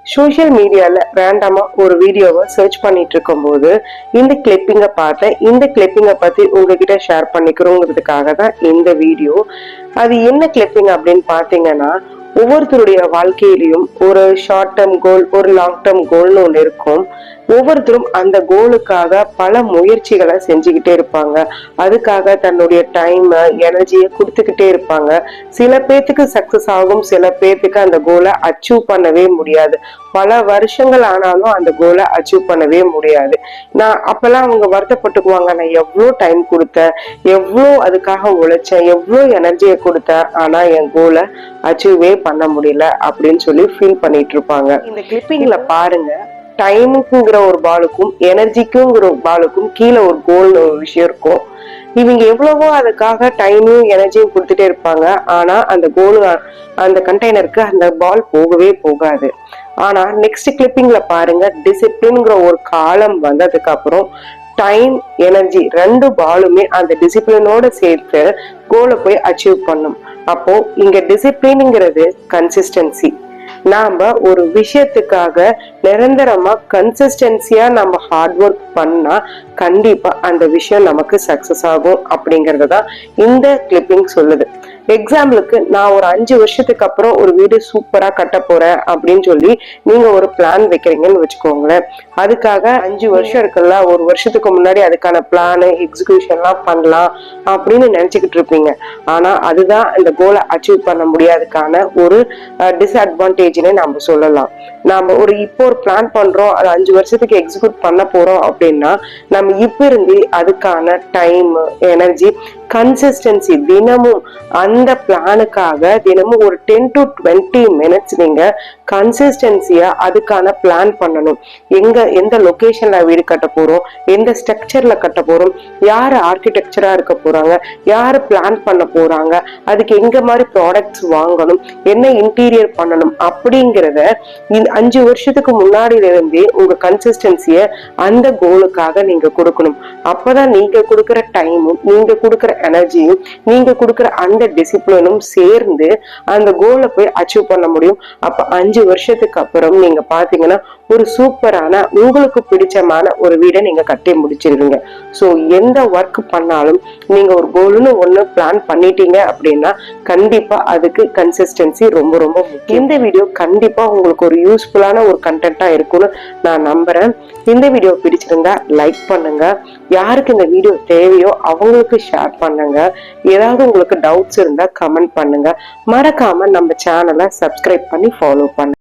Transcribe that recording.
Social மீடியால ரேண்டமா ஒரு வீடியோவை சர்ச் பண்ணிட்டு இருக்கும் போது இந்த கிளிப்பிங்கை பார்த்தேன். இந்த கிளிப்பிங்கை பத்தி உங்ககிட்ட ஷேர் பண்ணிக்கிறோங்கிறதுக்காக தான் இந்த வீடியோ. அது என்ன கிளிப்பிங் அப்படின்னு பாத்தீங்கன்னா, ஒவ்வொருத்தருடைய வாழ்க்கையிலையும் ஒரு ஷார்ட் டேர்ம் கோல், ஒரு லாங் டேர்ம் கோல்னு ஒன்று இருக்கும். ஒவ்வொருத்தரும் அந்த கோலுக்காக பல முயற்சிகளை செஞ்சுக்கிட்டே இருப்பாங்க. அதுக்காக தன்னுடைய டைம் எனர்ஜியை கொடுத்துக்கிட்டே இருப்பாங்க. சில பேர்த்துக்கு சக்சஸ் ஆகும், சில பேர்த்துக்கு அந்த கோலை அச்சீவ் பண்ணவே முடியாது. பல வருஷங்கள் ஆனாலும் அந்த கோலை அச்சீவ் பண்ணவே முடியாது. நான் அப்பெல்லாம் அவங்க வருத்தப்பட்டுக்குவாங்க, நான் எவ்வளோ டைம் கொடுத்தேன், எவ்வளோ அதுக்காக உழைச்சேன், எவ்வளோ எனர்ஜியை கொடுத்தேன், ஆனா என் கோலை அச்சீவே பண்ண முடியல அப்படின்னு சொல்லி ஃபீல் பண்ணிட்டு இருப்பாங்க. இந்த கிளிப்பிங்ல பாருங்க, டைமுக்குங்கிற ஒரு பாலுக்கும் எனர்ஜிக்குங்கிற ஒரு பாலுக்கும் கீழே ஒரு கோல்னு ஒரு விஷயம் இருக்கும். இவங்க எவ்வளவோ அதுக்காக டைமும் எனர்ஜியும் கொடுத்துட்டே இருப்பாங்க. ஆனா அந்த கோலு, அந்த கண்டெய்னருக்கு அந்த பால் போகவே போகாது. ஆனா நெக்ஸ்ட் கிளிப்பிங்ல பாருங்க, டிசிப்ளின்ங்கிற ஒரு காலம் வந்ததுக்கு அப்புறம் டைம் எனர்ஜி ரெண்டு பாலுமே அந்த டிசிப்ளினோட சேர்த்து கோலை போய் அச்சீவ் பண்ணும். அப்போ இங்க டிசிப்ளின்ங்கிறது கன்சிஸ்டன்சி. நாம ஒரு விஷயத்துக்காக நிரந்தரமா கன்சிஸ்டன்சியா நம்ம ஹார்ட் ஒர்க் பண்ணா கண்டிப்பா அந்த விஷயம் நமக்கு சக்சஸ் ஆகும் அப்படிங்கறதுதான் இந்த கிளிப்பிங் சொல்லுது. எக்ஸாம்பிளுக்கு, நான் ஒரு 5 வருஷத்துக்கு அப்புறம் ஒரு வீடு சூப்பரா கட்ட போறேன் அப்படின்னு சொல்லி நீங்க ஒரு பிளான் வைக்கிறீங்கன்னு வச்சுக்கோங்களேன். அதுக்காக 5 வருஷம் இருக்குல்ல, ஒரு வருஷத்துக்கு முன்னாடி அதுக்கான பிளான் எக்ஸிகியூஷன் எல்லாம் பண்ணலாம் அப்படின்னு நினைச்சுக்கிட்டு இருப்பீங்க. ஆனா அதுதான் இந்த கோலை அச்சீவ் பண்ண முடியாதுக்கான ஒரு டிஸ்அட்வான்டேஜ்னு நம்ம சொல்லலாம். நாம இப்போ ஒரு பிளான் பண்றோம், அது 5 வருஷத்துக்கு எக்ஸிக்யூட் பண்ண போறோம் அப்படின்னா நம்ம இப்ப இருந்து அதுக்கான டைம் எனர்ஜி கன்சிஸ்டன்சி தினமும் அந்த பிளானுக்காக தினமும் ஒரு 10 to 20 minutes நீங்க கன்சிஸ்டன்சியா அதுக்கான பிளான் பண்ணணும். எந்த லொகேஷன்ல வீடு கட்ட போறோம், எந்த ஸ்ட்ரக்சர்ல கட்ட போறோம், யாரு ஆர்கிடெக்சரா இருக்க போறாங்க, யாரு பிளான் பண்ண போறாங்க, அதுக்கு எங்க மாதிரி ப்ராடக்ட்ஸ் வாங்கணும், என்ன இன்டீரியர் பண்ணணும் அப்படிங்கிறத 5 வருஷத்துக்கு முன்னாடியில இருந்தே உங்க கன்சிஸ்டன்சிய அந்த கோலுக்காக நீங்க கொடுக்கணும். அப்பதான் நீங்க கொடுக்கிற டைமும், நீங்க கொடுக்கிற எனர்ஜியும், நீங்க கொடுக்கிற அந்த டிசிப்ளினும் சேர்ந்து அந்த கோலை போய் அச்சீவ் பண்ண முடியும். அப்ப 5 வருஷத்துக்கு அப்புறம் நீங்க பாத்தீங்கன்னா ஒரு சூப்பரான உங்களுக்கு பிடிச்சமான ஒரு வீடை நீங்க கட்டி முடிச்சிருவீங்க. சோ எந்த ஒர்க் பண்ணாலும் நீங்க ஒரு கோல்னு ஒண்ணு பிளான் பண்ணிட்டீங்க அப்படின்னா கண்டிப்பா அதுக்கு கன்சிஸ்டன்சி ரொம்ப ரொம்ப முக்கியம். இந்த வீடியோ கண்டிப்பா உங்களுக்கு ஒரு யூஸ்ஃபுல்லான ஒரு கண்டென்ட்டா இருக்கும்னு நான் நம்புறேன். இந்த வீடியோ பிடிச்சிருந்தா லைக் பண்ணுங்க, யாருக்கு இந்த வீடியோ தேவையோ அவங்களுக்கு ஷேர் பண்ணுங்க. ஏதாவது உங்களுக்கு டவுட்ஸ் இருந்தா கமெண்ட் பண்ணுங்க. மறக்காம நம்ம சேனலை சப்ஸ்கிரைப் பண்ணி ஃபாலோ பண்ணுங்க.